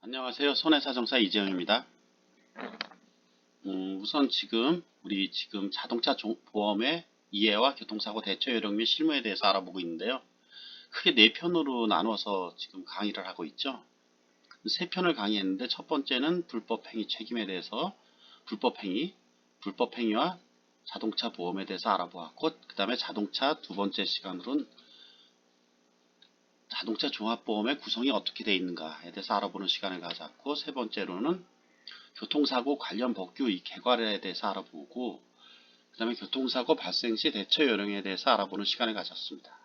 안녕하세요. 손해사정사 이재영입니다. 우선 우리 자동차 보험의 이해와 교통사고 대처 요령 및 실무에 대해서 알아보고 있는데요. 크게 네 편으로 나눠서 지금 강의를 하고 있죠. 세 편을 강의했는데 첫 번째는 불법행위 책임에 대해서 불법행위와 자동차 보험에 대해서 알아보았고, 그 다음에 자동차 두 번째 시간으로는 자동차 종합보험의 구성이 어떻게 되어 있는가에 대해서 알아보는 시간을 가졌고, 세 번째로는 교통사고 관련 법규 이 개괄에 대해서 알아보고, 그 다음에 교통사고 발생 시 대처 요령에 대해서 알아보는 시간을 가졌습니다.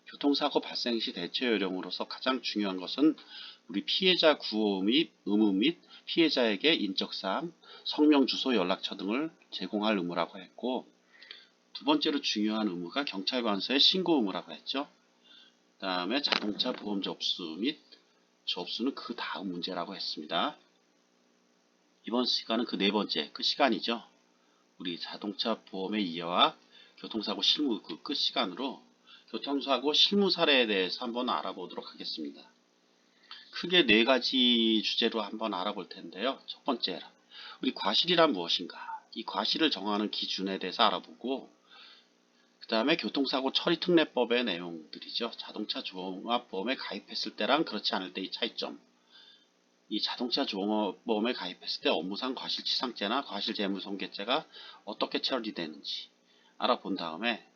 교통사고 발생 시 대처 요령으로서 가장 중요한 것은 우리 피해자 구호 및 의무 및 피해자에게 인적사항, 성명, 주소, 연락처 등을 제공할 의무라고 했고, 두 번째로 중요한 의무가 경찰관서의 신고 의무라고 했죠. 그 다음에 자동차 보험 접수 및 접수는 그 다음 문제라고 했습니다. 이번 시간은 그 네 번째 시간이죠. 우리 자동차 보험의 이해와 교통사고 실무 그 끝 시간으로 교통사고 실무 사례에 대해서 한번 알아보도록 하겠습니다. 크게 네 가지 주제로 한번 알아볼 텐데요. 첫 번째, 우리 과실이란 무엇인가? 이 과실을 정하는 기준에 대해서 알아보고, 그 다음에 교통사고 처리 특례법의 내용들이죠. 자동차 종합보험에 가입했을 때랑 그렇지 않을 때의 차이점. 이 자동차 종합보험에 가입했을 때 업무상 과실치상죄나 과실재무손괴죄가 어떻게 처리되는지 알아본 다음에,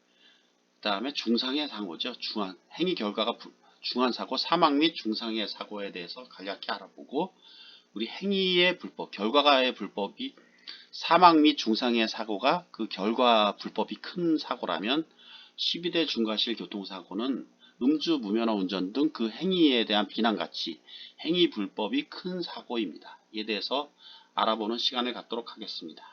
그 다음에 중상해 사고죠. 행위 결과가 중한 사고, 사망 및 중상해 사고에 대해서 간략히 알아보고, 우리 행위의 불법, 결과가의 불법이 사망 및 중상해 사고가 그 결과 불법이 큰 사고라면 12대 중과실 교통사고는 음주, 무면허 운전 등 그 행위에 대한 비난가치, 행위 불법이 큰 사고입니다. 이에 대해서 알아보는 시간을 갖도록 하겠습니다.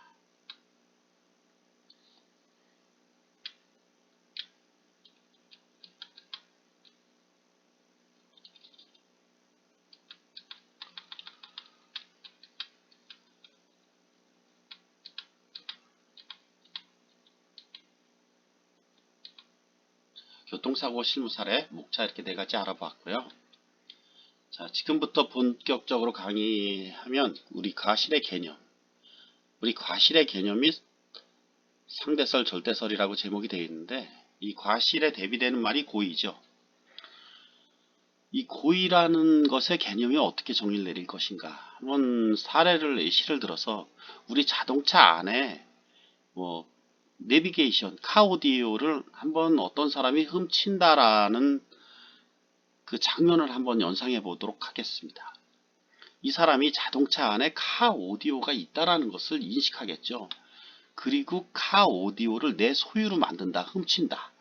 교통사고 실무 사례, 목차 이렇게 네 가지 알아봤고요. 자, 지금부터 본격적으로 강의하면 우리 과실의 개념이 상대설, 절대설이라고 제목이 되어 있는데, 이 과실에 대비되는 말이 고의죠. 이 고의라는 것의 개념이 어떻게 정의를 내릴 것인가? 한번 예시를 들어서 우리 자동차 안에 내비게이션, 카오디오를 한번 어떤 사람이 훔친다라는 그 장면을 한번 연상해 보도록 하겠습니다. 이 사람이 자동차 안에 카오디오가 있다라는 것을 인식하겠죠. 그리고 카오디오를 내 소유로 만든다, 훔친다,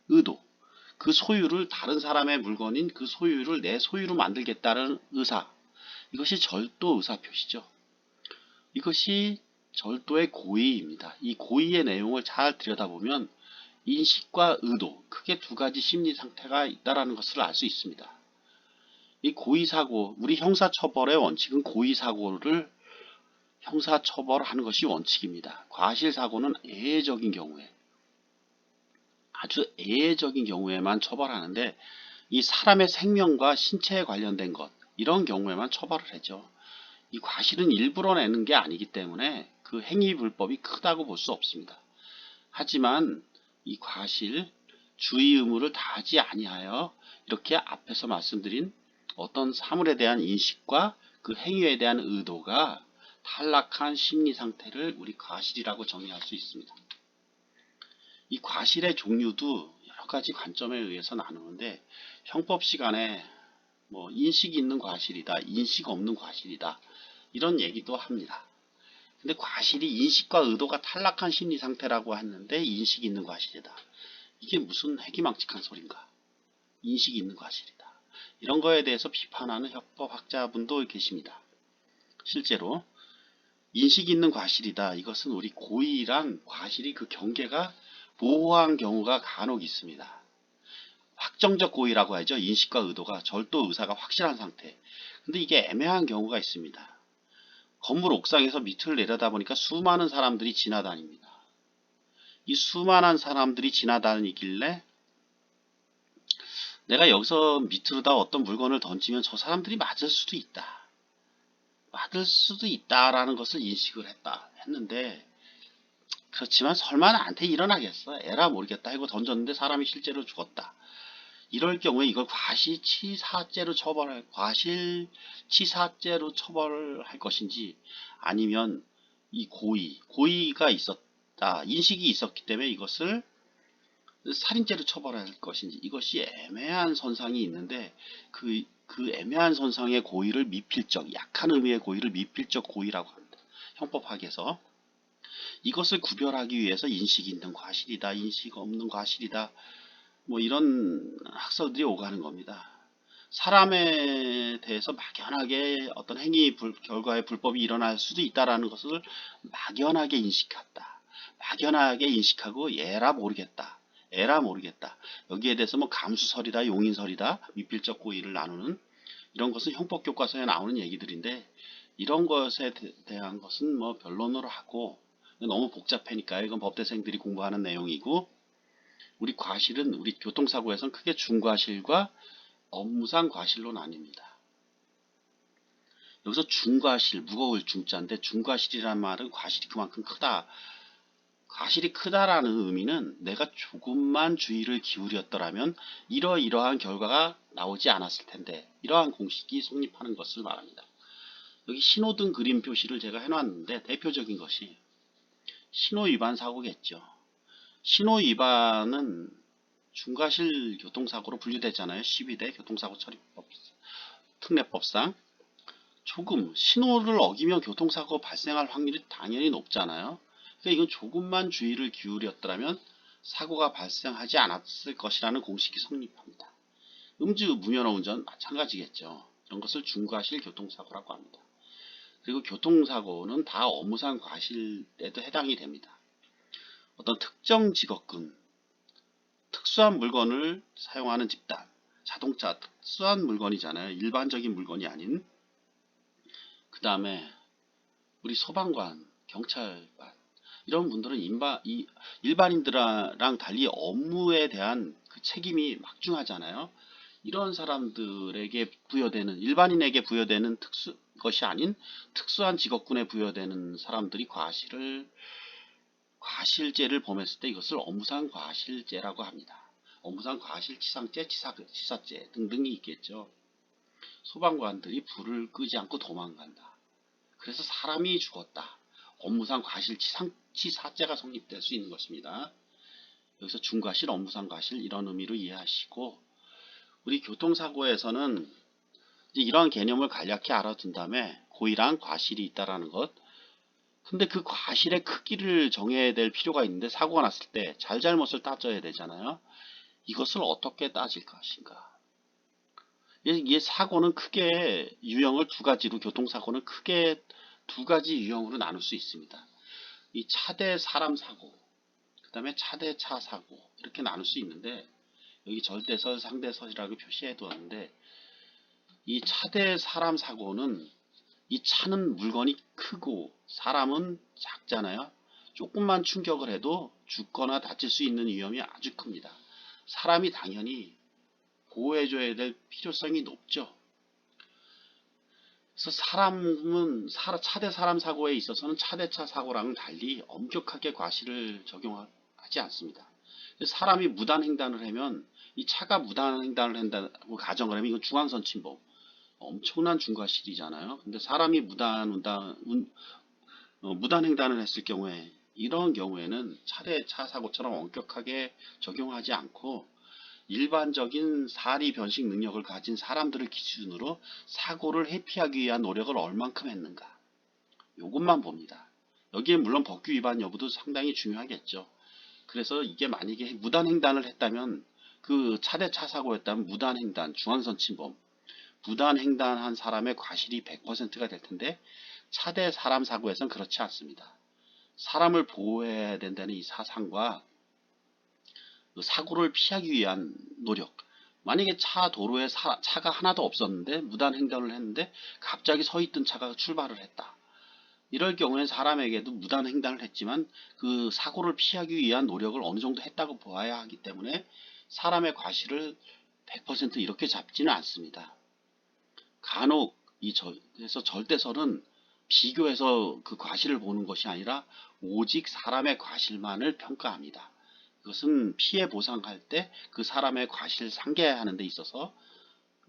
의도. 그 소유를 다른 사람의 물건인 그 소유를 내 소유로 만들겠다는 의사. 이것이 절도 의사표시죠. 이것이 절도의 고의입니다. 이 고의의 내용을 잘 들여다보면 인식과 의도, 크게 두 가지 심리 상태가 있다는 것을 알 수 있습니다. 이 고의사고, 우리 형사처벌의 원칙은 고의사고를 형사처벌하는 것이 원칙입니다. 과실사고는 아주 애외적인 경우에만 처벌하는데, 이 사람의 생명과 신체에 관련된 것, 이런 경우에만 처벌을 하죠. 이 과실은 일부러 내는 게 아니기 때문에 그 행위 불법이 크다고 볼 수 없습니다. 하지만 이 과실, 주의 의무를 다하지 아니하여 이렇게 앞에서 말씀드린 어떤 사물에 대한 인식과 그 행위에 대한 의도가 탈락한 심리 상태를 우리 과실이라고 정의할 수 있습니다. 이 과실의 종류도 여러 가지 관점에 의해서 나누는데, 형법 시간에 인식 있는 과실이다, 인식 없는 과실이다, 이런 얘기도 합니다. 근데 과실이 인식과 의도가 탈락한 심리 상태라고 했는데 인식 있는 과실이다. 이게 무슨 해기망측한 소린가? 인식 있는 과실이다. 이런 거에 대해서 비판하는 협법학자분도 계십니다. 실제로 인식 있는 과실이다. 이것은 우리 고의랑 과실이 그 경계가 모호한 경우가 간혹 있습니다. 확정적 고의라고 하죠. 인식과 의도가 절도 의사가 확실한 상태. 근데 이게 애매한 경우가 있습니다. 건물 옥상에서 밑을 내려다보니까 수많은 사람들이 지나다닙니다. 이 수많은 사람들이 지나다니길래 내가 여기서 밑으로다 어떤 물건을 던지면 저 사람들이 맞을 수도 있다. 받을 수도 있다라는 것을 인식을 했는데, 그렇지만 설마 나한테 일어나겠어? 에라 모르겠다 하고 던졌는데 사람이 실제로 죽었다. 이럴 경우에 이걸 과실치사죄로 처벌할 것인지, 아니면 이 고의가 있었다, 인식이 있었기 때문에 이것을 살인죄로 처벌할 것인지, 이것이 애매한 선상이 있는데, 그 애매한 선상의 고의를 미필적, 약한 의미의 고의를 미필적 고의라고 합니다. 형법학에서. 이것을 구별하기 위해서 인식이 있는 과실이다, 인식 없는 과실이다, 뭐 이런 학설들이 오가는 겁니다. 사람에 대해서 막연하게 어떤 행위 결과에 불법이 일어날 수도 있다라는 것을 막연하게 인식했다. 막연하게 인식하고 에라 모르겠다. 여기에 대해서 뭐 감수설이다, 용인설이다, 미필적 고의를 나누는 이런 것은 형법 교과서에 나오는 얘기들인데, 이런 것에 대한 것은 뭐 변론으로 하고 너무 복잡하니까 이건 법대생들이 공부하는 내용이고, 우리 과실은 우리 교통사고에서는 크게 중과실과 업무상 과실로 나뉩니다. 여기서 중과실, 무거울 중자인데, 중과실이란 말은 과실이 그만큼 크다. 과실이 크다라는 의미는 내가 조금만 주의를 기울였더라면 이러이러한 결과가 나오지 않았을 텐데, 이러한 공식이 성립하는 것을 말합니다. 여기 신호등 그림 표시를 제가 해놨는데, 대표적인 것이 신호위반 사고겠죠. 신호위반은 중과실 교통사고로 분류되잖아요. 12대 교통사고 처리법 특례법상. 조금 신호를 어기면 교통사고 발생할 확률이 당연히 높잖아요. 그러니까 이건 조금만 주의를 기울였더라면 사고가 발생하지 않았을 것이라는 공식이 성립합니다. 음주 무면허 운전 마찬가지겠죠. 이런 것을 중과실 교통사고라고 합니다. 그리고 교통사고는 다 업무상 과실에도 해당이 됩니다. 어떤 특정 직업군, 특수한 물건을 사용하는 집단, 자동차 특수한 물건이잖아요. 일반적인 물건이 아닌. 그 다음에 우리 소방관, 경찰관, 이런 분들은 일반인들랑 달리 업무에 대한 그 책임이 막중하잖아요. 이런 사람들에게 부여되는, 일반인에게 부여되는 것이 아닌 특수한 직업군에 부여되는 사람들이 과실죄를 범했을 때 이것을 업무상 과실죄라고 합니다. 업무상 과실치상죄, 치사죄 등등이 있겠죠. 소방관들이 불을 끄지 않고 도망간다. 그래서 사람이 죽었다. 업무상 과실치사죄가 성립될 수 있는 것입니다. 여기서 중과실, 업무상 과실 이런 의미로 이해하시고, 우리 교통사고에서는 이런 개념을 간략히 알아둔 다음에 고의랑 과실이 있다라는 것. 근데 그 과실의 크기를 정해야 될 필요가 있는데, 사고가 났을 때 잘잘못을 따져야 되잖아요. 이것을 어떻게 따질 것인가. 이 사고는 크게 유형을 두 가지로, 교통사고는 크게 두 가지 유형으로 나눌 수 있습니다. 이 차대 사람 사고, 그 다음에 차대 차 사고, 이렇게 나눌 수 있는데, 여기 절대설, 상대설이라고 표시해 두었는데, 이 차대 사람 사고는 이 차는 물건이 크고 사람은 작잖아요. 조금만 충격을 해도 죽거나 다칠 수 있는 위험이 아주 큽니다. 사람이 당연히 보호해줘야 될 필요성이 높죠. 그래서 사람은 차대 사람 사고에 있어서는 차대차 사고랑은 달리 엄격하게 과실을 적용하지 않습니다. 사람이 무단횡단을 하면, 이 차가 무단횡단을 한다고 가정을 하면 이건 중앙선 침범, 엄청난 중과실이잖아요. 근데 사람이 무단횡단을 했을 경우에, 이런 경우에는 차대차 사고처럼 엄격하게 적용하지 않고 일반적인 사리 변식 능력을 가진 사람들을 기준으로 사고를 회피하기 위한 노력을 얼만큼 했는가, 이것만 봅니다. 여기에 물론 법규 위반 여부도 상당히 중요하겠죠. 그래서 이게 만약에 무단횡단을 했다면, 그 차대차 사고였다면 무단횡단, 중앙선 침범, 무단횡단한 사람의 과실이 100%가 될 텐데, 차대 사람 사고에서는 그렇지 않습니다. 사람을 보호해야 된다는 이 사상과 사고를 피하기 위한 노력, 만약에 도로에 차가 하나도 없었는데 무단횡단을 했는데 갑자기 서 있던 차가 출발을 했다. 이럴 경우엔 사람에게도 무단횡단을 했지만 그 사고를 피하기 위한 노력을 어느 정도 했다고 보아야 하기 때문에 사람의 과실을 100% 이렇게 잡지는 않습니다. 간혹 그래서 절대설은 비교해서 그 과실을 보는 것이 아니라 오직 사람의 과실만을 평가합니다. 그것은 피해 보상할 때 그 사람의 과실 상계하는 데 있어서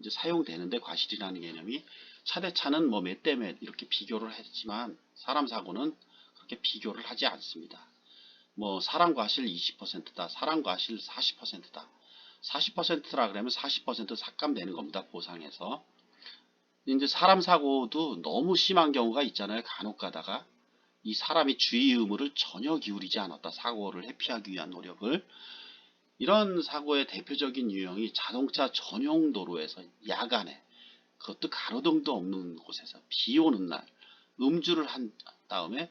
이제 사용되는데, 과실이라는 개념이 차대차는 뭐 몇 대 몇 이렇게 비교를 했지만 사람 사고는 그렇게 비교를 하지 않습니다. 뭐 사람 과실 20%다, 사람 과실 40%다. 40%라 그러면 40% 삭감되는 겁니다. 보상에서. 이제 사람 사고도 너무 심한 경우가 있잖아요. 간혹 가다가 이 사람이 주의 의무를 전혀 기울이지 않았다. 사고를 회피하기 위한 노력을. 이런 사고의 대표적인 유형이 자동차 전용 도로에서 야간에, 그것도 가로등도 없는 곳에서 비 오는 날 음주를 한 다음에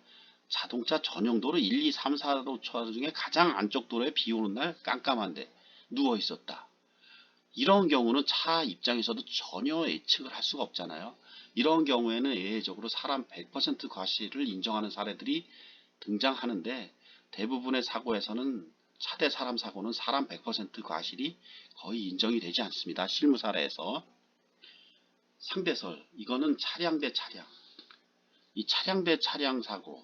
자동차 전용 도로 1, 2, 3, 4도 중에 가장 안쪽 도로에 비 오는 날 깜깜한데 누워 있었다. 이런 경우는 차 입장에서도 전혀 예측을 할 수가 없잖아요. 이런 경우에는 예외적으로 사람 100% 과실을 인정하는 사례들이 등장하는데, 대부분의 사고에서는 차 대 사람 사고는 사람 100% 과실이 거의 인정이 되지 않습니다. 실무 사례에서. 상대설, 이거는 차량 대 차량. 이 차량 대 차량 사고,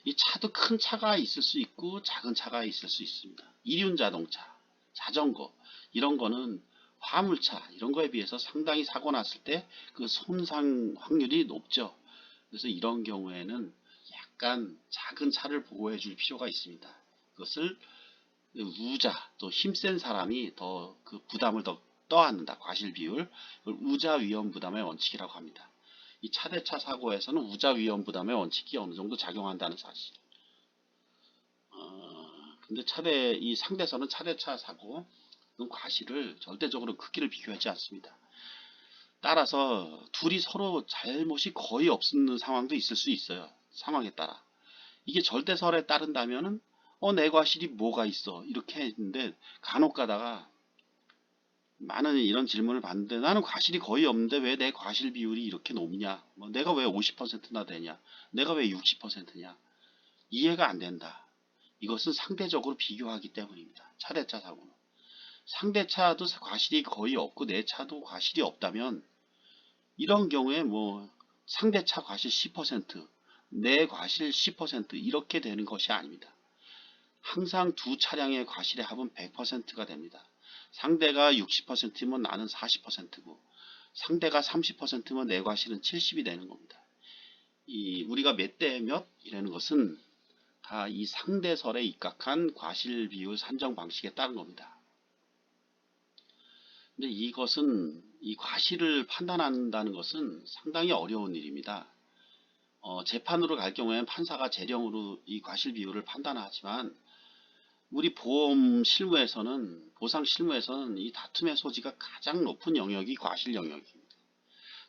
이 차도 큰 차가 있을 수 있고 작은 차가 있을 수 있습니다. 이륜 자동차, 자전거 이런 거는 화물차 이런 거에 비해서 상당히 사고 났을 때 그 손상 확률이 높죠. 그래서 이런 경우에는 약간 작은 차를 보호해 줄 필요가 있습니다. 그것을 우자, 또 힘센 사람이 더 그 부담을 더 떠안는다. 과실 비율, 우자 위험 부담의 원칙이라고 합니다. 이 차대차 사고에서는 우자 위험 부담의 원칙이 어느 정도 작용한다는 사실. 근데 이 상대선은 차대차 사고 과실을 절대적으로 크기를 비교하지 않습니다. 따라서 둘이 서로 잘못이 거의 없는 상황도 있을 수 있어요. 상황에 따라. 이게 절대설에 따른다면은 내 과실이 뭐가 있어 이렇게 했는데, 간혹 가다가 많은 이런 질문을 받는데 나는 과실이 거의 없는데 왜 내 과실 비율이 이렇게 높냐, 뭐 내가 왜 50%나 되냐, 내가 왜 60%냐, 이해가 안 된다. 이것은 상대적으로 비교하기 때문입니다. 차대차 사고는. 상대차도 과실이 거의 없고 내 차도 과실이 없다면 이런 경우에 뭐 상대차 과실 10%, 내 과실 10% 이렇게 되는 것이 아닙니다. 항상 두 차량의 과실의 합은 100%가 됩니다. 상대가 60%면 나는 40%고 상대가 30%면 내 과실은 70이 되는 겁니다. 우리가 몇 대 몇 이라는 것은 다 이 상대설에 입각한 과실 비율 산정 방식에 따른 겁니다. 근데 이것은 이 과실을 판단한다는 것은 상당히 어려운 일입니다. 재판으로 갈 경우에는 판사가 재령으로 이 과실 비율을 판단하지만 우리 보험 실무에서는, 보상 실무에서는 이 다툼의 소지가 가장 높은 영역이 과실 영역입니다.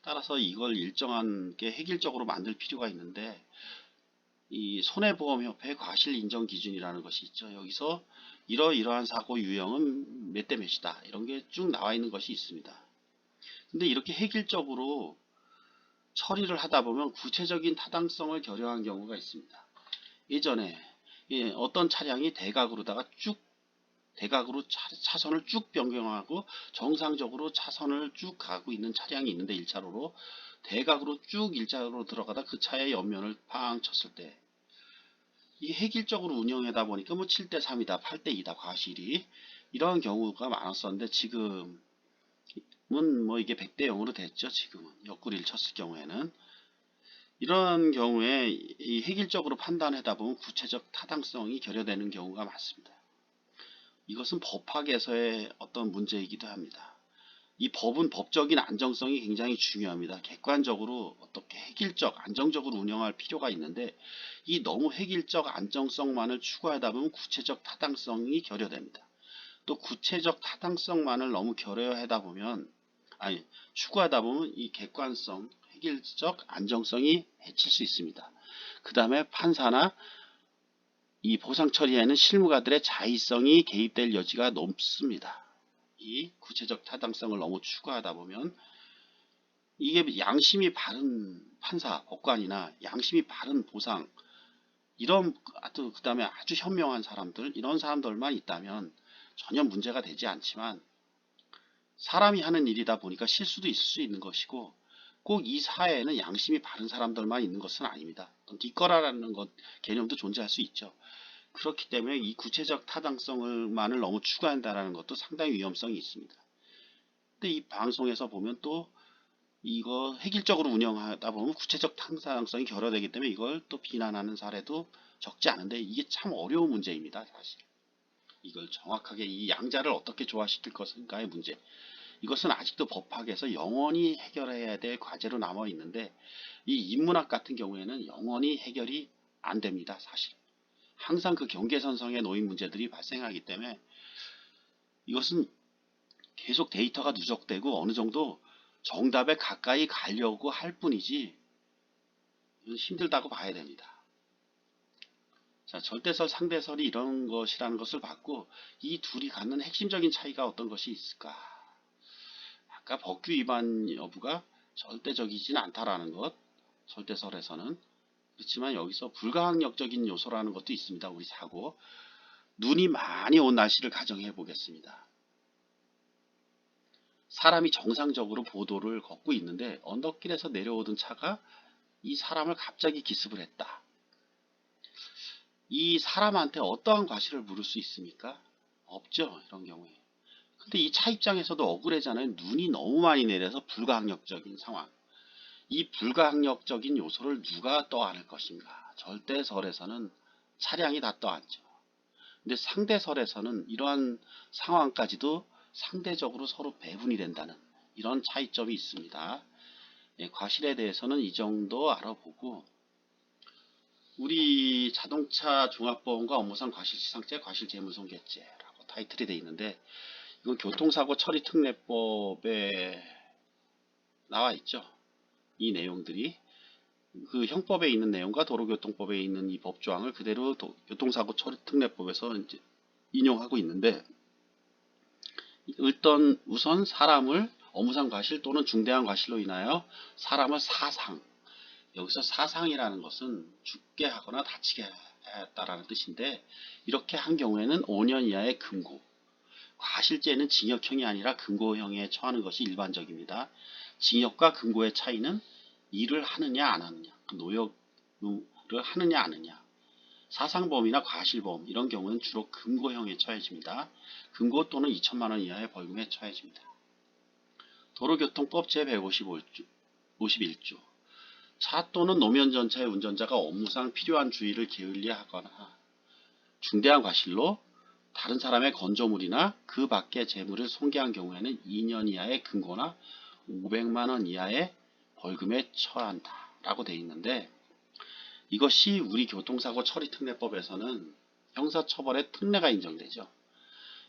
따라서 이걸 일정한 게 획일적으로 만들 필요가 있는데, 이 손해보험협회 과실 인정 기준이라는 것이 있죠. 여기서 이러이러한 사고 유형은 몇 대 몇이다 이런 게 쭉 나와 있는 것이 있습니다. 근데 이렇게 획일적으로 처리를 하다 보면 구체적인 타당성을 결여한 경우가 있습니다. 예전에 어떤 차량이 대각으로다가 대각으로 차선을 쭉 변경하고 정상적으로 차선을 쭉 가고 있는 차량이 있는데 1차로로 대각으로 쭉 일자로 들어가다 그 차의 옆면을 팡 쳤을 때, 이 획일적으로 운영하다 보니까 뭐 7대 3이다 8대 2다 과실이, 이런 경우가 많았었는데 지금은 뭐 이게 100대 0으로 됐죠. 지금은 옆구리를 쳤을 경우에는. 이런 경우에 이 획일적으로 판단하다 보면 구체적 타당성이 결여되는 경우가 많습니다. 이것은 법학에서의 어떤 문제이기도 합니다. 이 법은 법적인 안정성이 굉장히 중요합니다. 객관적으로 어떻게 획일적, 안정적으로 운영할 필요가 있는데, 이 너무 획일적 안정성만을 추구하다 보면 구체적 타당성이 결여됩니다. 또 구체적 타당성만을 너무 결여하다 보면, 추구하다 보면 이 객관성, 획일적 안정성이 해칠 수 있습니다. 그 다음에 판사나 이 보상 처리에는 실무가들의 자의성이 개입될 여지가 높습니다. 이 구체적 타당성을 너무 추구하다 보면 이게 양심이 바른 판사, 법관이나 양심이 바른 보상, 이런 그 다음에 아주 현명한 사람들, 이런 사람들만 있다면 전혀 문제가 되지 않지만, 사람이 하는 일이다 보니까 실수도 있을 수 있는 것이고 꼭 이 사회에는 양심이 바른 사람들만 있는 것은 아닙니다. 뒷거라라는 것 개념도 존재할 수 있죠. 그렇기 때문에 이 구체적 타당성을만을 너무 추구한다는 것도 상당히 위험성이 있습니다. 근데 이 방송에서 보면 또 이거 획일적으로 운영하다 보면 구체적 타당성이 결여되기 때문에 이걸 또 비난하는 사례도 적지 않은데 이게 참 어려운 문제입니다. 사실 이걸 정확하게 이 양자를 어떻게 조화시킬 것인가의 문제, 이것은 아직도 법학에서 영원히 해결해야 될 과제로 남아 있는데 이 인문학 같은 경우에는 영원히 해결이 안 됩니다. 사실 항상 그 경계선상에 놓인 문제들이 발생하기 때문에 이것은 계속 데이터가 누적되고 어느 정도 정답에 가까이 가려고 할 뿐이지 힘들다고 봐야 됩니다. 자, 절대설, 상대설이 이런 것이라는 것을 봤고 이 둘이 갖는 핵심적인 차이가 어떤 것이 있을까? 아까 법규 위반 여부가 절대적이진 않다라는 것, 절대설에서는. 그렇지만 여기서 불가항력적인 요소라는 것도 있습니다. 우리 사고. 눈이 많이 온 날씨를 가정해 보겠습니다. 사람이 정상적으로 보도를 걷고 있는데 언덕길에서 내려오던 차가 이 사람을 갑자기 기습을 했다. 이 사람한테 어떠한 과실을 물을 수 있습니까? 없죠. 이런 경우에. 근데 이 차 입장에서도 억울하잖아요. 눈이 너무 많이 내려서 불가항력적인 상황. 이 불가항력적인 요소를 누가 떠안을 것인가? 절대설에서는 차량이 다 떠안죠. 근데 상대설에서는 이러한 상황까지도 상대적으로 서로 배분이 된다는 이런 차이점이 있습니다. 예, 과실에 대해서는 이 정도 알아보고 우리 자동차 종합보험과 업무상 과실치상죄, 과실재무손괴죄라고 타이틀이 되어 있는데 이건 교통사고 처리 특례법에 나와 있죠. 이 내용들이 그 형법에 있는 내용과 도로교통법에 있는 이 법조항을 그대로 교통사고 처리 특례법에서 이제 인용하고 있는데 일단 우선 사람을 업무상 과실 또는 중대한 과실로 인하여 사람을 사상, 여기서 사상이라는 것은 죽게 하거나 다치게 했다라는 뜻인데 이렇게 한 경우에는 5년 이하의 금고, 과실죄는 징역형이 아니라 금고형에 처하는 것이 일반적입니다. 징역과 금고의 차이는 일을 하느냐 안 하느냐, 노역을 하느냐 안 하느냐. 사상범이나 과실범 이런 경우는 주로 금고형에 처해집니다. 금고 또는 2천만원 이하의 벌금에 처해집니다. 도로교통법 제151조 차 또는 노면 전차의 운전자가 업무상 필요한 주의를 게을리하거나 중대한 과실로 다른 사람의 건조물이나 그 밖의 재물을 손괴한 경우에는 2년 이하의 금고나 500만원 이하의 벌금에 처한다 라고 되어 있는데 이것이 우리 교통사고 처리특례법에서는 형사처벌의 특례가 인정되죠.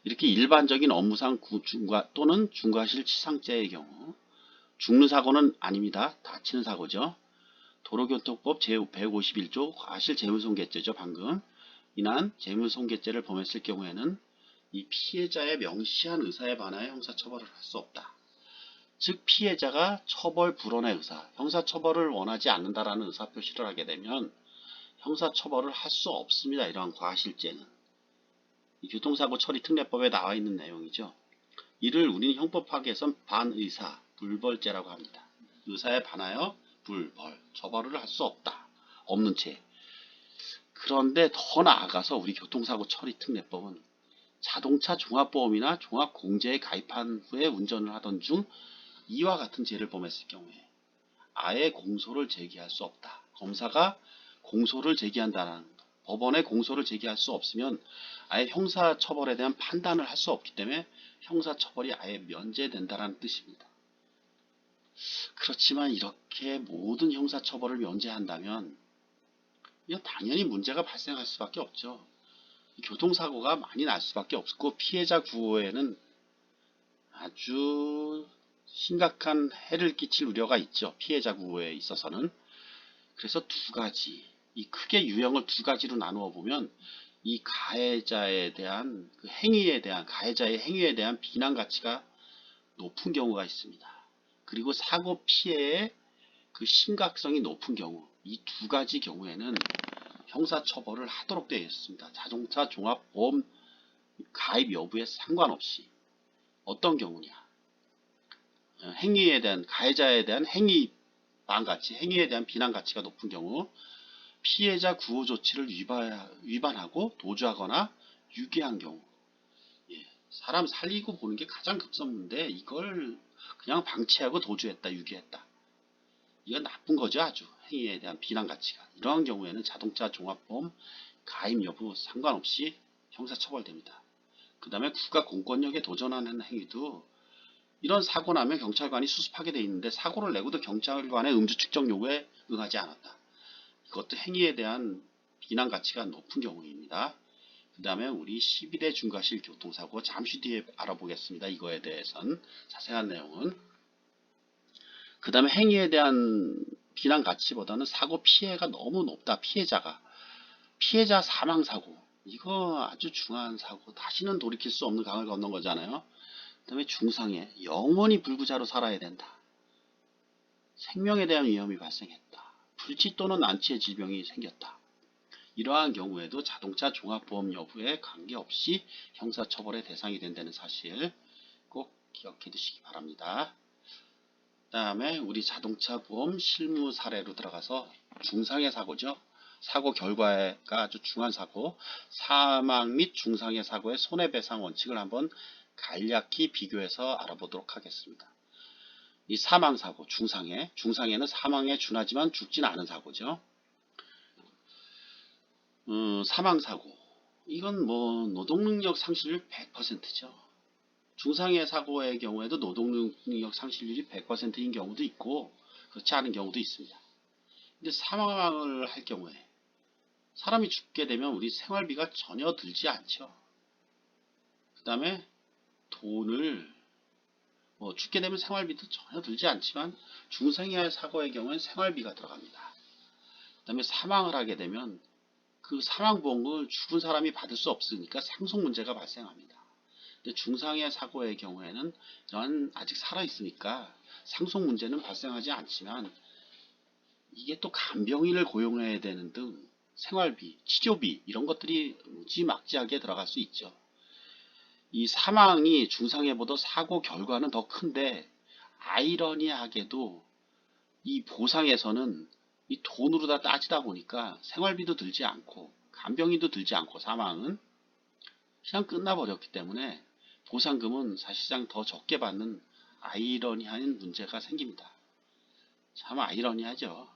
이렇게 일반적인 업무상 중과 또는 중과실치상죄의 경우 죽는 사고는 아닙니다. 다치는 사고죠. 도로교통법 제151조 과실재물손괴죄죠. 방금 인한 재물손괴죄를 범했을 경우에는 이 피해자의 명시한 의사에 반하여 형사처벌을 할 수 없다. 즉 피해자가 처벌 불원의 의사, 형사처벌을 원하지 않는다라는 의사표시를 하게 되면 형사처벌을 할 수 없습니다. 이러한 과실죄는. 이 교통사고 처리 특례법에 나와 있는 내용이죠. 이를 우리는 형법학에선 반의사, 불벌죄라고 합니다. 의사에 반하여 불벌, 처벌을 할 수 없다. 없는 채. 그런데 더 나아가서 우리 교통사고 처리 특례법은 자동차 종합보험이나 종합공제에 가입한 후에 운전을 하던 중 이와 같은 죄를 범했을 경우에 아예 공소를 제기할 수 없다. 검사가 공소를 제기한다는 법원에 공소를 제기할 수 없으면 아예 형사처벌에 대한 판단을 할 수 없기 때문에 형사처벌이 아예 면제된다는 뜻입니다. 그렇지만 이렇게 모든 형사처벌을 면제한다면 이거 당연히 문제가 발생할 수밖에 없죠. 교통사고가 많이 날 수밖에 없고 피해자 구호에는 아주 심각한 해를 끼칠 우려가 있죠. 피해자 구호에 있어서는. 그래서 두 가지, 이 크게 유형을 두 가지로 나누어 보면 이 가해자에 대한 그 행위에 대한 가해자의 행위에 대한 비난 가치가 높은 경우가 있습니다. 그리고 사고 피해의 그 심각성이 높은 경우, 이 두 가지 경우에는 형사처벌을 하도록 되어 있습니다. 자동차 종합보험 가입 여부에 상관없이. 어떤 경우냐? 행위에 대한 가해자에 대한 행위 반가치, 행위에 대한 비난 가치가 높은 경우 피해자 구호 조치를 위반하고 도주하거나 유기한 경우. 예, 사람 살리고 보는 게 가장 급선무인데 이걸 그냥 방치하고 도주했다, 유기했다. 이건 나쁜 거죠. 아주 행위에 대한 비난 가치가. 이러한 경우에는 자동차 종합보험 가입 여부 상관없이 형사처벌됩니다. 그 다음에 국가 공권력에 도전하는 행위도 이런 사고 나면 경찰관이 수습하게 돼 있는데 사고를 내고도 경찰관의 음주 측정 요구에 응하지 않았다. 이것도 행위에 대한 비난 가치가 높은 경우입니다. 그 다음에 우리 12대 중과실 교통사고 잠시 뒤에 알아보겠습니다. 이거에 대해서는 자세한 내용은. 그 다음에 행위에 대한 비난 가치보다는 사고 피해가 너무 높다. 피해자 사망사고, 이거 아주 중요한 사고, 다시는 돌이킬 수 없는 강을 건넌 거잖아요. 그 다음에 중상해, 영원히 불구자로 살아야 된다. 생명에 대한 위험이 발생했다. 불치 또는 난치의 질병이 생겼다. 이러한 경우에도 자동차 종합보험 여부에 관계없이 형사처벌의 대상이 된다는 사실 꼭 기억해 두시기 바랍니다. 그 다음에 우리 자동차 보험 실무 사례로 들어가서 중상해 사고죠. 사고 결과가 아주 중요한 사고, 사망 및 중상해 사고의 손해배상 원칙을 한번 간략히 비교해서 알아보도록 하겠습니다. 이 사망사고, 중상해는 사망에 준하지만 죽지는 않은 사고죠. 사망사고, 이건 뭐 노동능력 상실률 100%죠. 중상해 사고의 경우에도 노동능력 상실률이 100%인 경우도 있고 그렇지 않은 경우도 있습니다. 근데 사망을 할 경우에 사람이 죽게 되면 우리 생활비가 전혀 들지 않죠. 그 다음에 돈을 죽게 되면 생활비도 전혀 들지 않지만 중상해 사고의 경우는 생활비가 들어갑니다. 그 다음에 사망을 하게 되면 그 사망보험을 죽은 사람이 받을 수 없으니까 상속 문제가 발생합니다. 근데 중상해 사고의 경우에는 이런 아직 살아있으니까 상속 문제는 발생하지 않지만 이게 또 간병인을 고용해야 되는 등 생활비, 치료비 이런 것들이 무지막지하게 들어갈 수 있죠. 이 사망이 중상해보다 사고 결과는 더 큰데 아이러니하게도 이 보상에서는 이 돈으로 다 따지다 보니까 생활비도 들지 않고 간병인도 들지 않고 사망은 그냥 끝나버렸기 때문에 보상금은 사실상 더 적게 받는 아이러니한 문제가 생깁니다. 참 아이러니하죠.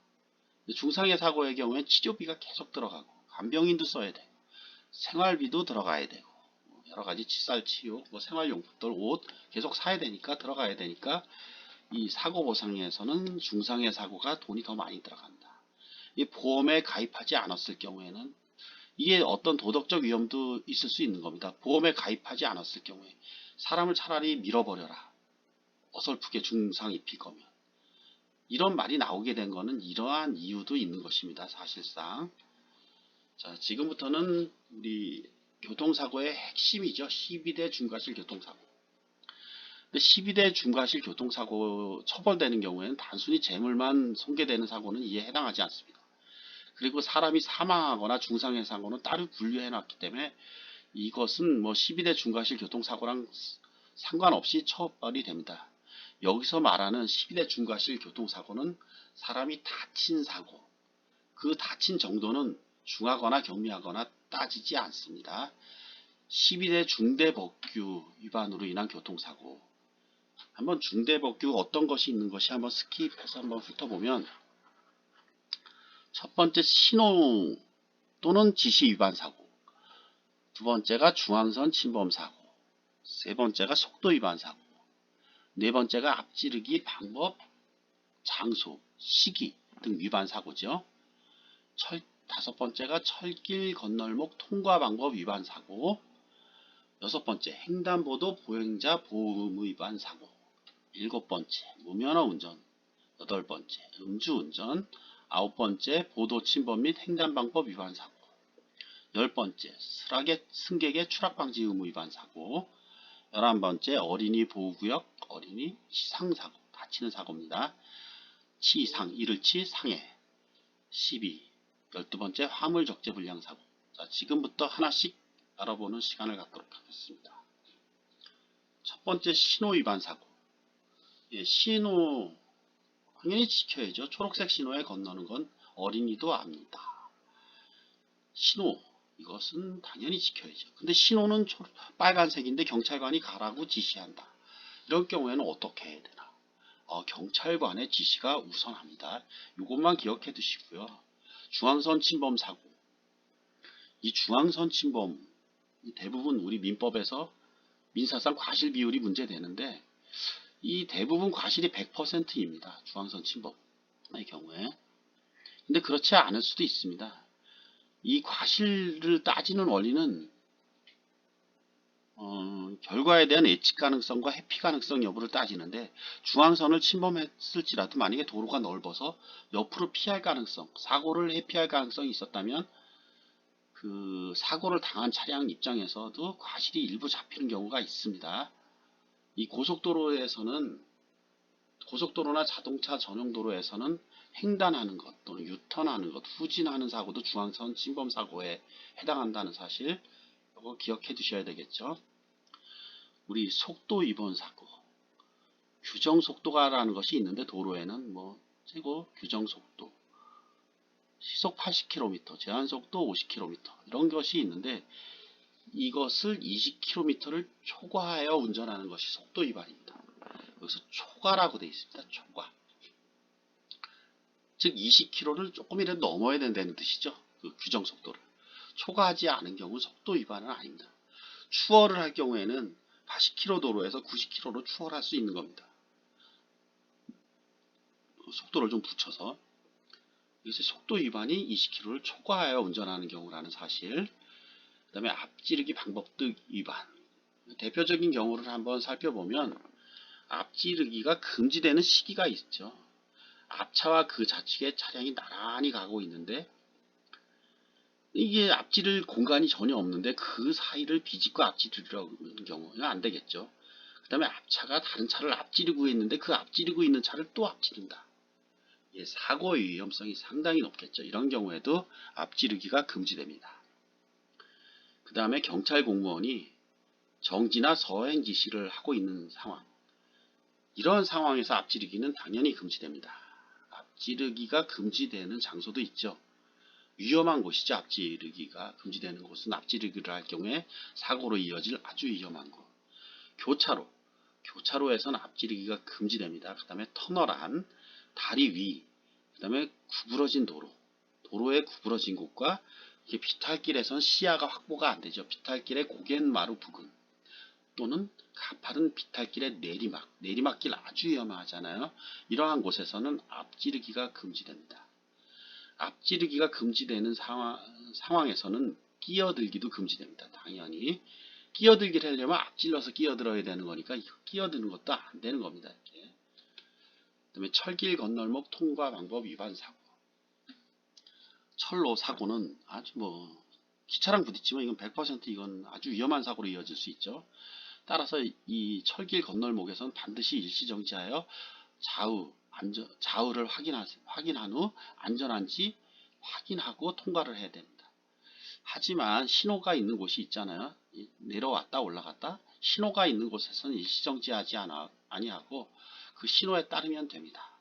중상해 사고의 경우엔 치료비가 계속 들어가고 간병인도 써야 되고 생활비도 들어가야 되고 여러가지 치살 치유 생활용품들 옷 계속 사야 되니까 들어가야 되니까 이 사고 보상에서는 중상해 사고가 돈이 더 많이 들어간다. 이 보험에 가입하지 않았을 경우에는 이게 어떤 도덕적 위험도 있을 수 있는 겁니다. 보험에 가입하지 않았을 경우에 사람을 차라리 밀어버려라. 어설프게 중상 입힐 거면. 이런 말이 나오게 된 거는 이러한 이유도 있는 것입니다. 사실상. 자, 지금부터는 우리 교통사고의 핵심이죠. 12대 중과실 교통사고. 근데 12대 중과실 교통사고 처벌되는 경우에는 단순히 재물만 손괴되는 사고는 이에 해당하지 않습니다. 그리고 사람이 사망하거나 중상해 사고는 따로 분류해 놨기 때문에 이것은 12대 중과실 교통사고랑 상관없이 처벌이 됩니다. 여기서 말하는 12대 중과실 교통사고는 사람이 다친 사고, 그 다친 정도는 중하거나 경미하거나 따지지 않습니다. 12대 중대법규 위반으로 인한 교통사고, 한번 중대법규 어떤 것이 있는 것이 한번 스킵해서 한번 훑어보면 첫 번째 신호 또는 지시 위반 사고, 두 번째가 중앙선 침범 사고, 세 번째가 속도 위반 사고, 네 번째가 앞지르기 방법, 장소, 시기 등 위반 사고죠. 다섯 번째가 철길 건널목 통과 방법 위반 사고, 여섯 번째 횡단보도 보행자 보호 의무 위반 사고, 일곱 번째 무면허 운전, 여덟 번째 음주운전, 아홉 번째 보도 침범 및 횡단방법 위반 사고, 열 번째 승객의 추락방지 의무 위반 사고, 11번째 어린이 보호구역 어린이 치상사고, 다치는 사고입니다. 치상, 이를치 상해. 12. 12번째 화물적재불량 사고. 자, 지금부터 하나씩 알아보는 시간을 갖도록 하겠습니다. 첫 번째 신호 위반 사고. 신호 당연히 지켜야죠. 초록색 신호에 건너는 건 어린이도 압니다. 신호, 이것은 당연히 지켜야죠. 근데 신호는 빨간색인데 경찰관이 가라고 지시한다. 이런 경우에는 어떻게 해야 되나? 경찰관의 지시가 우선합니다. 이것만 기억해 두시고요. 중앙선 침범 사고. 이 중앙선 침범, 대부분 우리 민법에서 민사상 과실 비율이 문제되는데, 이 대부분 과실이 100%입니다. 중앙선 침범의 경우에. 근데 그렇지 않을 수도 있습니다. 이 과실을 따지는 원리는 결과에 대한 예측 가능성과 회피 가능성 여부를 따지는데, 중앙선을 침범했을지라도 만약에 도로가 넓어서 옆으로 피할 가능성, 사고를 회피할 가능성이 있었다면 그 사고를 당한 차량 입장에서도 과실이 일부 잡히는 경우가 있습니다. 이 고속도로나 자동차 전용 도로에서는 횡단하는 것 또는 유턴하는 것, 후진하는 사고도 중앙선 침범 사고에 해당한다는 사실, 이거 기억해 두셔야 되겠죠. 우리 속도 위반 사고, 규정 속도가라는 것이 있는데, 도로에는 뭐 최고 규정 속도, 시속 80km, 제한 속도 50km 이런 것이 있는데, 이것을 20km를 초과하여 운전하는 것이 속도 위반입니다. 여기서 초과라고 되어 있습니다. 초과. 즉 20km를 조금이라도 넘어야 된다는 뜻이죠. 그 규정 속도를. 초과하지 않은 경우 속도 위반은 아닙니다. 추월을 할 경우에는 80km 도로에서 90km로 추월할 수 있는 겁니다. 속도를 좀 붙여서. 이것이 속도 위반이 20km를 초과하여 운전하는 경우라는 사실. 그 다음에 앞지르기 방법 등 위반. 대표적인 경우를 한번 살펴보면 앞지르기가 금지되는 시기가 있죠. 앞차와 그 좌측에 차량이 나란히 가고 있는데, 이게 앞지를 공간이 전혀 없는데 그 사이를 비집고 앞지르려고 하는 경우는 안 되겠죠. 그 다음에 앞차가 다른 차를 앞지르고 있는데 그 앞지르고 있는 차를 또 앞지른다. 사고의 위험성이 상당히 높겠죠. 이런 경우에도 앞지르기가 금지됩니다. 그 다음에 경찰 공무원이 정지나 서행 지시를 하고 있는 상황. 이런 상황에서 앞지르기는 당연히 금지됩니다. 앞지르기가 금지되는 장소도 있죠. 위험한 곳이죠. 앞지르기가 금지되는 곳은 앞지르기를 할 경우에 사고로 이어질 아주 위험한 곳. 교차로에서는 앞지르기가 금지됩니다. 그 다음에 터널 안, 다리 위, 그 다음에 구부러진 도로의 구부러진 곳과 비탈길에선 시야가 확보가 안 되죠. 비탈길의 고갯마루 부근 또는 가파른 비탈길의 내리막길 아주 위험하잖아요. 이러한 곳에서는 앞지르기가 금지됩니다. 앞지르기가 금지되는 상황에서는 끼어들기도 금지됩니다. 당연히 끼어들기를 하려면 앞질러서 끼어들어야 되는 거니까 끼어드는 것도 안 되는 겁니다. 이렇게. 그다음에 철길 건널목 통과 방법 위반 사고. 철로 사고는 아주 기차랑 부딪히면 이건 100% 이건 아주 위험한 사고로 이어질 수 있죠. 따라서 이 철길 건널목에서는 반드시 일시정지하여 좌우를 확인한 후 안전한지 확인하고 통과를 해야 됩니다. 하지만 신호가 있는 곳이 있잖아요. 내려왔다 올라갔다. 신호가 있는 곳에서는 일시정지하지 아니하고 그 신호에 따르면 됩니다.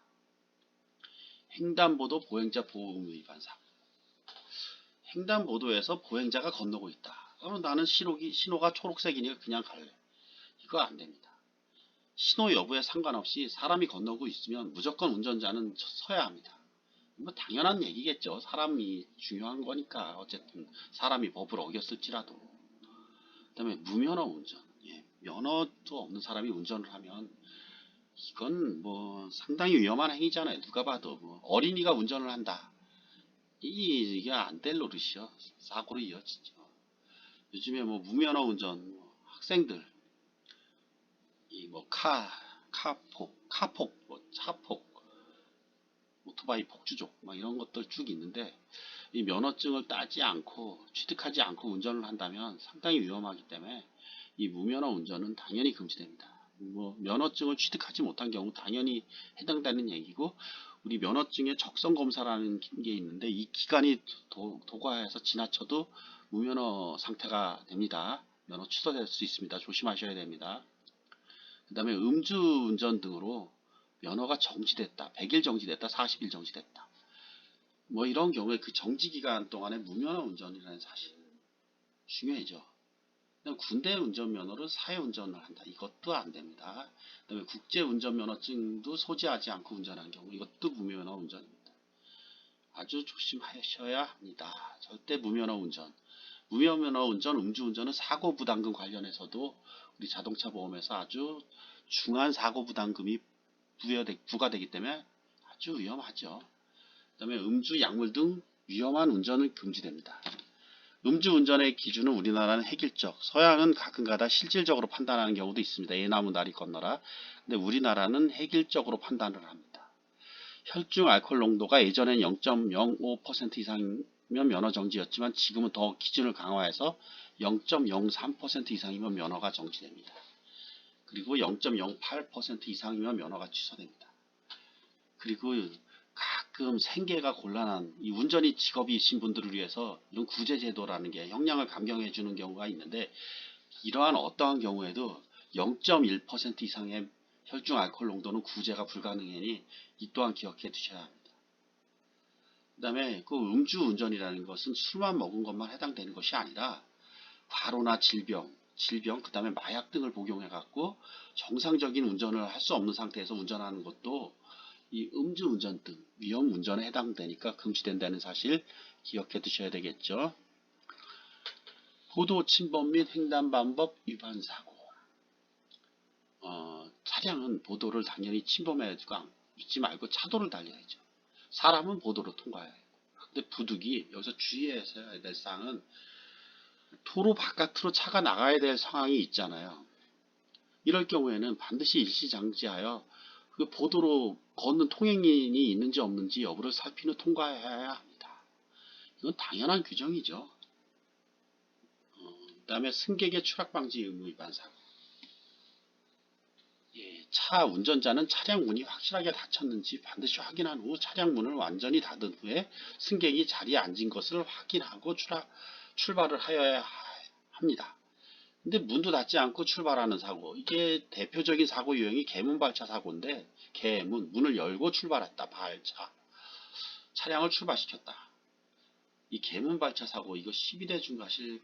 횡단보도 보행자 보호의무 위반 사고. 횡단보도에서 보행자가 건너고 있다. 그러면 나는 신호가 초록색이니까 그냥 갈래. 이거 안 됩니다. 신호 여부에 상관없이 사람이 건너고 있으면 무조건 운전자는 서야 합니다. 당연한 얘기겠죠. 사람이 중요한 거니까. 어쨌든 사람이 법을 어겼을지라도. 그 다음에 무면허 운전. 면허도 없는 사람이 운전을 하면 이건 상당히 위험한 행위잖아요. 누가 봐도 어린이가 운전을 한다. 이게 안 될 노릇이요. 사고로 이어지죠. 요즘에 무면허 운전 학생들 카폭, 차폭, 오토바이 폭주족 이런 것들 쭉 있는데, 이 면허증을 따지 않고 취득하지 않고 운전을 한다면 상당히 위험하기 때문에 이 무면허 운전은 당연히 금지됩니다. 면허증을 취득하지 못한 경우 당연히 해당되는 얘기고, 우리 면허증의 적성 검사라는 게 있는데 이 기간이 도과해서 지나쳐도 무면허 상태가 됩니다. 면허 취소될 수 있습니다. 조심하셔야 됩니다. 그 다음에 음주운전 등으로 면허가 정지됐다, 100일 정지됐다, 40일 정지됐다. 뭐 이런 경우에 그 정지 기간 동안에 무면허 운전이라는 사실 중요하죠. 군대 운전면허를 사회 운전을 한다. 이것도 안 됩니다. 그다음에 국제 운전면허증도 소지하지 않고 운전하는 경우 이것도 무면허 운전입니다. 아주 조심하셔야 합니다. 절대 무면허 운전. 무면허 운전, 음주운전은 사고부담금 관련해서도 우리 자동차 보험에서 아주 중한 사고부담금이 부과되기 때문에 아주 위험하죠. 그 다음에 음주, 약물 등 위험한 운전은 금지됩니다. 음주운전의 기준은 우리나라는 획일적, 서양은 가끔가다 실질적으로 판단하는 경우도 있습니다. 애 나무 다리 건너라. 근데 우리나라는 획일적으로 판단을 합니다. 혈중 알코올 농도가 예전엔 0.05% 이상이면 면허 정지였지만 지금은 더 기준을 강화해서 0.03% 이상이면 면허가 정지됩니다. 그리고 0.08% 이상이면 면허가 취소됩니다. 그리고 가끔 생계가 곤란한 이 운전이 직업이신 분들을 위해서 이런 구제제도라는 게 형량을 감경해 주는 경우가 있는데, 이러한 어떠한 경우에도 0.1% 이상의 혈중 알코올 농도는 구제가 불가능하니 이 또한 기억해 두셔야 합니다. 그 다음에 그 음주운전이라는 것은 술만 먹은 것만 해당되는 것이 아니라 과로나 질병, 그 다음에 마약 등을 복용해 갖고 정상적인 운전을 할 수 없는 상태에서 운전하는 것도 이 음주운전 등 위험 운전에 해당되니까 금지된다는 사실 기억해 두셔야 되겠죠. 보도 침범 및 횡단방법 위반 사고. 차량은 보도를 당연히 침범해주고 믿지 말고 차도를 달려야죠. 사람은 보도로 통과해야 해요. 근데 부득이 여기서 주의해야 될 사항은 도로 바깥으로 차가 나가야 될 상황이 있잖아요. 이럴 경우에는 반드시 일시정지하여 그 보도로 걷는 통행인이 있는지 없는지 여부를 살피는 통과해야 합니다. 이건 당연한 규정이죠. 그 다음에 승객의 추락방지 의무 위반 사고. 차 운전자는 차량 문이 확실하게 닫혔는지 반드시 확인한 후 차량 문을 완전히 닫은 후에 승객이 자리에 앉은 것을 확인하고 출발을 하여야 합니다. 근데 문도 닫지 않고 출발하는 사고, 이게 대표적인 사고 유형이 개문발차 사고인데, 문을 열고 출발했다. 발차, 차량을 출발시켰다. 이 개문발차 사고, 이거 12대 중과실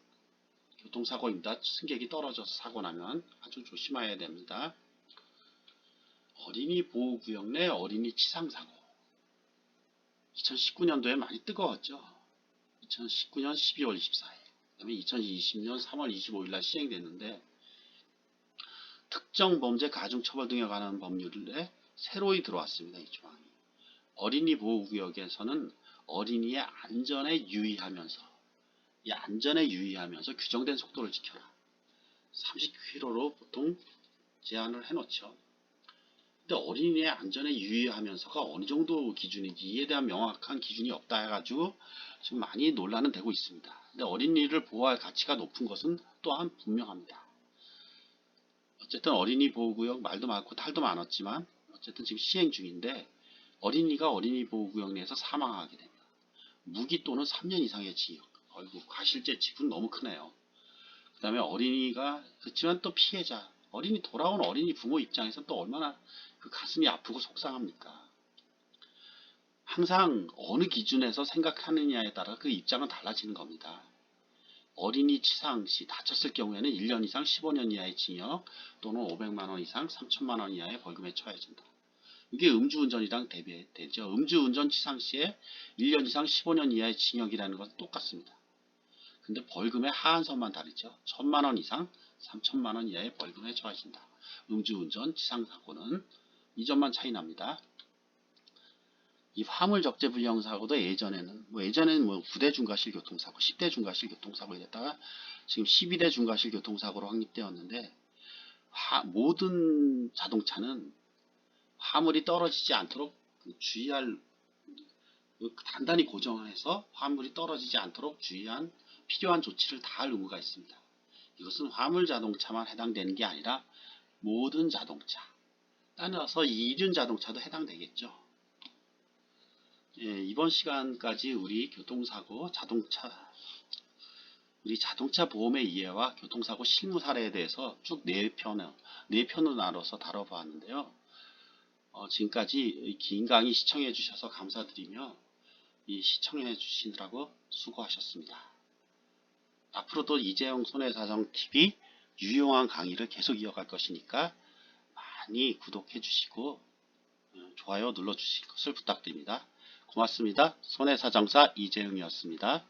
교통사고입니다. 승객이 떨어져서 사고 나면 아주 조심해야 됩니다. 어린이 보호구역 내 어린이 치상사고. 2019년도에 많이 뜨거웠죠. 2019년 12월 24일. 그 다음에 2020년 3월 25일 날 시행됐는데, 특정 범죄 가중처벌 등에 관한 법률에 새로이 들어왔습니다. 이 조항이. 어린이 보호구역에서는 어린이의 안전에 유의하면서 규정된 속도를 지켜라. 30km로 보통 제한을 해놓죠. 근데 어린이의 안전에 유의하면서가 어느 정도 기준인지 이에 대한 명확한 기준이 없다 해가지고 지금 많이 논란은 되고 있습니다. 근데 어린이를 보호할 가치가 높은 것은 또한 분명합니다. 어쨌든 어린이 보호구역 말도 많고 탈도 많았지만 어쨌든 지금 시행 중인데, 어린이가 어린이 보호구역 내에서 사망하게 되면 무기 또는 3년 이상의 징역. 어이구, 과실제 지분 너무 크네요. 그 다음에 어린이가 그렇지만 또 피해자, 어린이 돌아온 어린이 부모 입장에서 또 얼마나 그 가슴이 아프고 속상합니까. 항상 어느 기준에서 생각하느냐에 따라 그 입장은 달라지는 겁니다. 어린이 치상 시 다쳤을 경우에는 1년 이상 15년 이하의 징역 또는 500만원 이상 3천만원 이하의 벌금에 처해진다. 이게 음주운전이랑 대비되죠. 음주운전 치상 시에 1년 이상 15년 이하의 징역이라는 것은 똑같습니다. 근데 벌금의 하한선만 다르죠. 1000만원 이상 3천만원 이하의 벌금에 처해진다. 음주운전 치상사고는 이 점만 차이 납니다. 이 화물적재불량사고도 예전에는 9대 중과실 교통사고, 10대 중과실 교통사고 이랬다가 지금 12대 중과실 교통사고로 확립되었는데, 모든 자동차는 화물이 떨어지지 않도록 주의할, 단단히 고정해서 화물이 떨어지지 않도록 주의한 필요한 조치를 다할 의무가 있습니다. 이것은 화물 자동차만 해당되는 게 아니라 모든 자동차, 따라서 이륜 자동차도 해당되겠죠. 이번 시간까지 우리 자동차 보험의 이해와 교통사고 실무 사례에 대해서 쭉 4편으로 나눠서 다뤄보았는데요. 지금까지 이 긴 강의 시청해 주셔서 감사드리며 이 시청해 주시느라고 수고하셨습니다. 앞으로도 이재용 손해사정TV 유용한 강의를 계속 이어갈 것이니까 많이 구독해 주시고 좋아요 눌러 주실 것을 부탁드립니다. 고맙습니다. 손해사정사 이재용이었습니다.